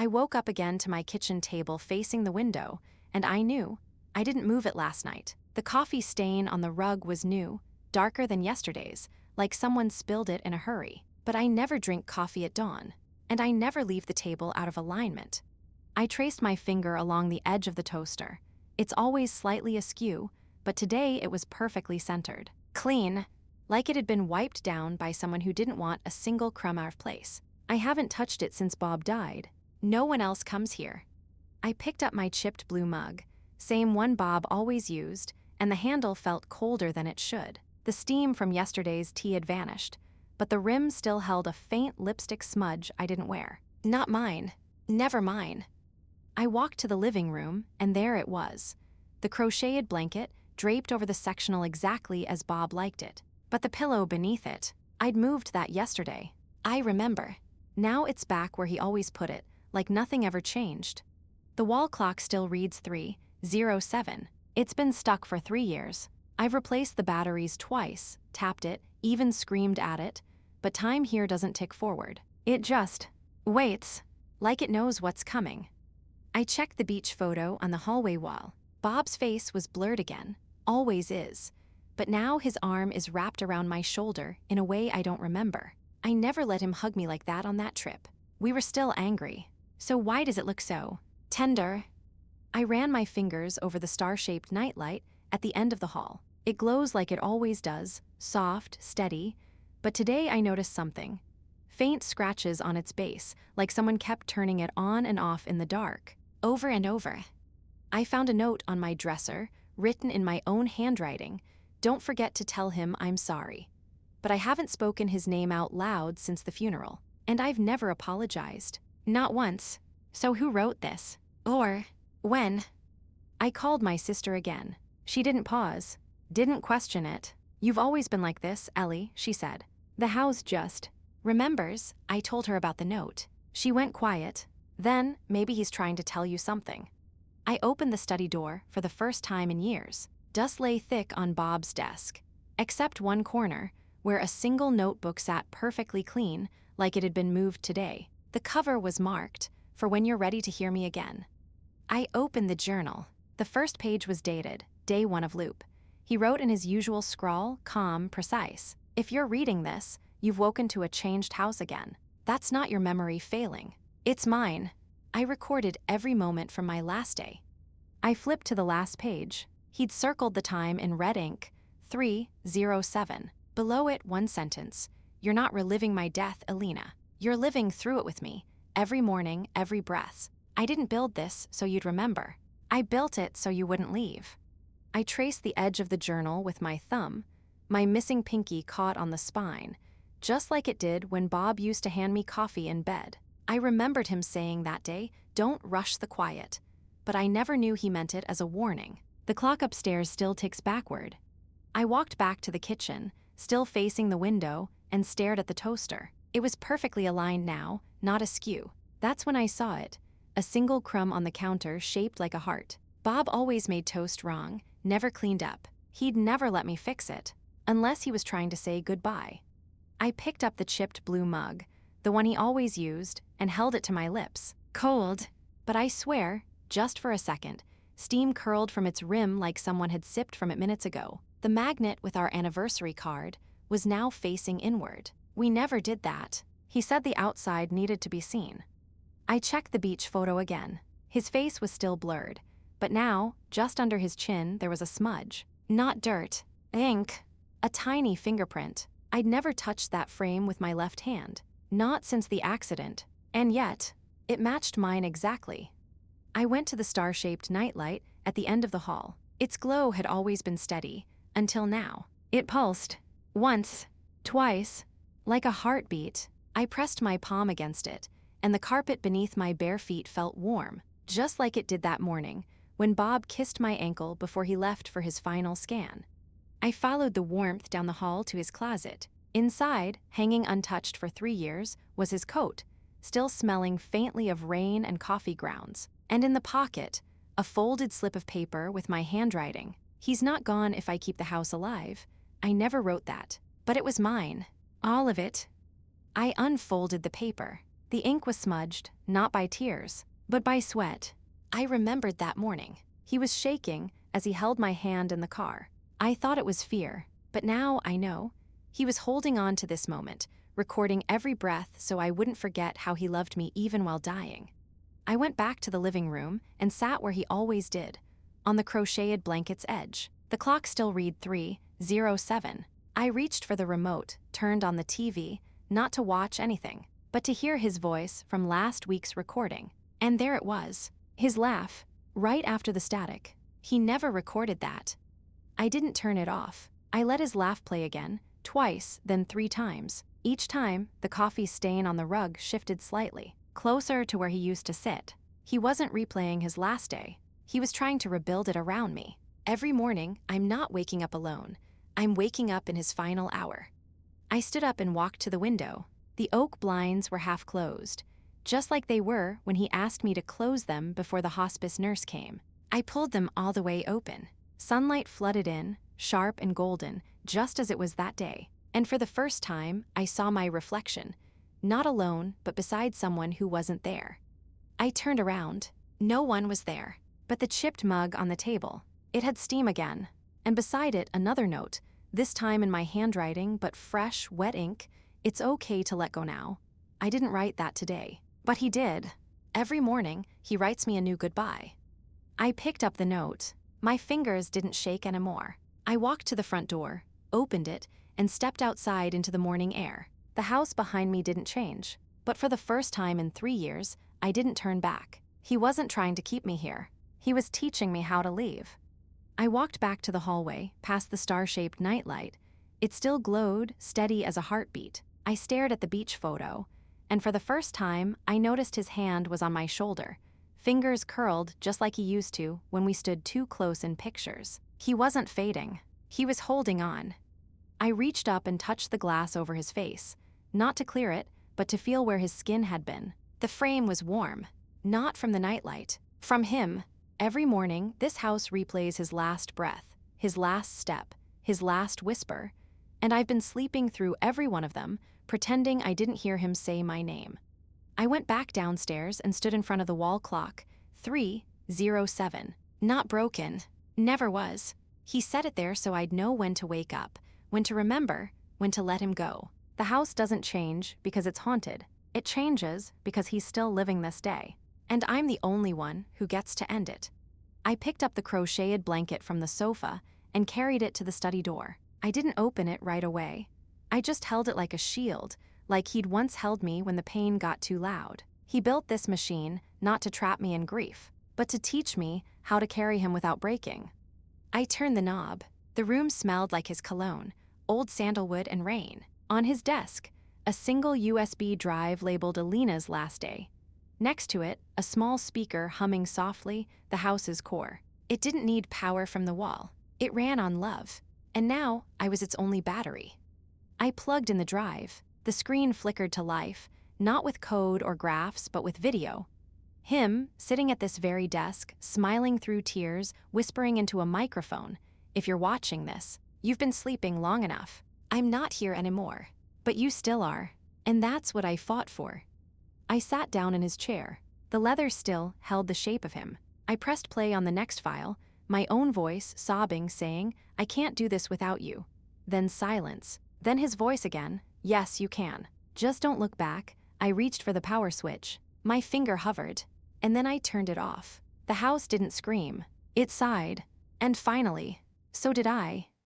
I woke up again to my kitchen table facing the window, and I knew. I didn't move it last night. The coffee stain on the rug was new, darker than yesterday's, like someone spilled it in a hurry. But I never drink coffee at dawn, and I never leave the table out of alignment. I traced my finger along the edge of the toaster. It's always slightly askew, but today it was perfectly centered. Clean, like it had been wiped down by someone who didn't want a single crumb out of place. I haven't touched it since Bob died. No one else comes here. I picked up my chipped blue mug, same one Bob always used, and the handle felt colder than it should. The steam from yesterday's tea had vanished, but the rim still held a faint lipstick smudge I didn't wear. Not mine. Never mine. I walked to the living room, and there it was. The crocheted blanket draped over the sectional exactly as Bob liked it. But the pillow beneath it, I'd moved that yesterday. I remember. Now it's back where he always put it, like nothing ever changed. The wall clock still reads 3:07. It's been stuck for 3 years. I've replaced the batteries twice, tapped it, even screamed at it, but time here doesn't tick forward. It just waits, like it knows what's coming. I checked the beach photo on the hallway wall. Bob's face was blurred again, always is, but now his arm is wrapped around my shoulder in a way I don't remember. I never let him hug me like that on that trip. We were still angry. So why does it look so tender? I ran my fingers over the star-shaped nightlight at the end of the hall. It glows like it always does, soft, steady, but today I noticed something. Faint scratches on its base, like someone kept turning it on and off in the dark, over and over. I found a note on my dresser, written in my own handwriting. Don't forget to tell him I'm sorry. But I haven't spoken his name out loud since the funeral, and I've never apologized. Not once. So who wrote this? Or when? I called my sister again. She didn't pause, didn't question it. You've always been like this, Ellie, she said. The house just remembers. I told her about the note. She went quiet. Then, maybe he's trying to tell you something. I opened the study door for the first time in years. Dust lay thick on Bob's desk, except one corner, where a single notebook sat perfectly clean, like it had been moved today. The cover was marked, for when you're ready to hear me again. I opened the journal. The first page was dated, day 1 of loop. He wrote in his usual scrawl, calm, precise. If you're reading this, you've woken to a changed house again. That's not your memory failing. It's mine. I recorded every moment from my last day. I flipped to the last page. He'd circled the time in red ink, 3:07. Below it, one sentence. You're not reliving my death, Alina. You're living through it with me, every morning, every breath. I didn't build this so you'd remember. I built it so you wouldn't leave. I traced the edge of the journal with my thumb, my missing pinky caught on the spine, just like it did when Bob used to hand me coffee in bed. I remembered him saying that day, don't rush the quiet, but I never knew he meant it as a warning. The clock upstairs still ticks backward. I walked back to the kitchen, still facing the window, and stared at the toaster. It was perfectly aligned now, not askew. That's when I saw it, a single crumb on the counter shaped like a heart. Bob always made toast wrong, never cleaned up. He'd never let me fix it, unless he was trying to say goodbye. I picked up the chipped blue mug, the one he always used, and held it to my lips. Cold, but I swear, just for a second, steam curled from its rim like someone had sipped from it minutes ago. The magnet with our anniversary card was now facing inward. We never did that. He said the outside needed to be seen. I checked the beach photo again. His face was still blurred, but now, just under his chin, there was a smudge. Not dirt, ink, a tiny fingerprint. I'd never touched that frame with my left hand, not since the accident, and yet, it matched mine exactly. I went to the star-shaped nightlight at the end of the hall. Its glow had always been steady, until now. It pulsed, once, twice, like a heartbeat. I pressed my palm against it, and the carpet beneath my bare feet felt warm, just like it did that morning, when Bob kissed my ankle before he left for his final scan. I followed the warmth down the hall to his closet. Inside, hanging untouched for 3 years, was his coat, still smelling faintly of rain and coffee grounds. And in the pocket, a folded slip of paper with my handwriting. He's not gone if I keep the house alive. I never wrote that, but it was mine. All of it. I unfolded the paper. The ink was smudged, not by tears, but by sweat. I remembered that morning. He was shaking as he held my hand in the car. I thought it was fear, but now I know. He was holding on to this moment, recording every breath so I wouldn't forget how he loved me even while dying. I went back to the living room and sat where he always did, on the crocheted blanket's edge. The clock still read 3:07. I reached for the remote, turned on the TV, not to watch anything, but to hear his voice from last week's recording. And there it was, his laugh, right after the static. He never recorded that. I didn't turn it off. I let his laugh play again, twice, then 3 times. Each time, the coffee stain on the rug shifted slightly, closer to where he used to sit. He wasn't replaying his last day. He was trying to rebuild it around me. Every morning, I'm not waking up alone. I'm waking up in his final hour. I stood up and walked to the window. The oak blinds were half closed, just like they were when he asked me to close them before the hospice nurse came. I pulled them all the way open. Sunlight flooded in, sharp and golden, just as it was that day. And for the first time, I saw my reflection, not alone, but beside someone who wasn't there. I turned around. No one was there, but the chipped mug on the table. It had steam again, and beside it another note, this time in my handwriting, but fresh, wet ink. It's okay to let go now. I didn't write that today, but he did. Every morning, he writes me a new goodbye. I picked up the note. My fingers didn't shake anymore. I walked to the front door, opened it, and stepped outside into the morning air. The house behind me didn't change, but for the first time in 3 years, I didn't turn back. He wasn't trying to keep me here. He was teaching me how to leave. I walked back to the hallway, past the star-shaped nightlight. It still glowed, steady as a heartbeat. I stared at the beach photo, and for the first time, I noticed his hand was on my shoulder, fingers curled just like he used to when we stood too close in pictures. He wasn't fading. He was holding on. I reached up and touched the glass over his face, not to clear it, but to feel where his skin had been. The frame was warm, not from the nightlight, from him. Every morning, this house replays his last breath, his last step, his last whisper, and I've been sleeping through every one of them, pretending I didn't hear him say my name. I went back downstairs and stood in front of the wall clock, 3:07. Not broken. Never was. He set it there so I'd know when to wake up, when to remember, when to let him go. The house doesn't change because it's haunted. It changes because he's still living this day. And I'm the only one who gets to end it. I picked up the crocheted blanket from the sofa and carried it to the study door. I didn't open it right away. I just held it like a shield, like he'd once held me when the pain got too loud. He built this machine not to trap me in grief, but to teach me how to carry him without breaking. I turned the knob. The room smelled like his cologne, old sandalwood and rain. On his desk, a single USB drive labeled Alina's last day. Next to it, a small speaker humming softly, the house's core. It didn't need power from the wall. It ran on love. And now, I was its only battery. I plugged in the drive. The screen flickered to life, not with code or graphs, but with video. Him, sitting at this very desk, smiling through tears, whispering into a microphone. If you're watching this, you've been sleeping long enough. I'm not here anymore. But you still are. And that's what I fought for. I sat down in his chair. The leather still held the shape of him. I pressed play on the next file, my own voice sobbing, saying, I can't do this without you. Then silence. Then his voice again, yes, you can. Just don't look back. I reached for the power switch. My finger hovered. And then I turned it off. The house didn't scream. It sighed. And finally, so did I.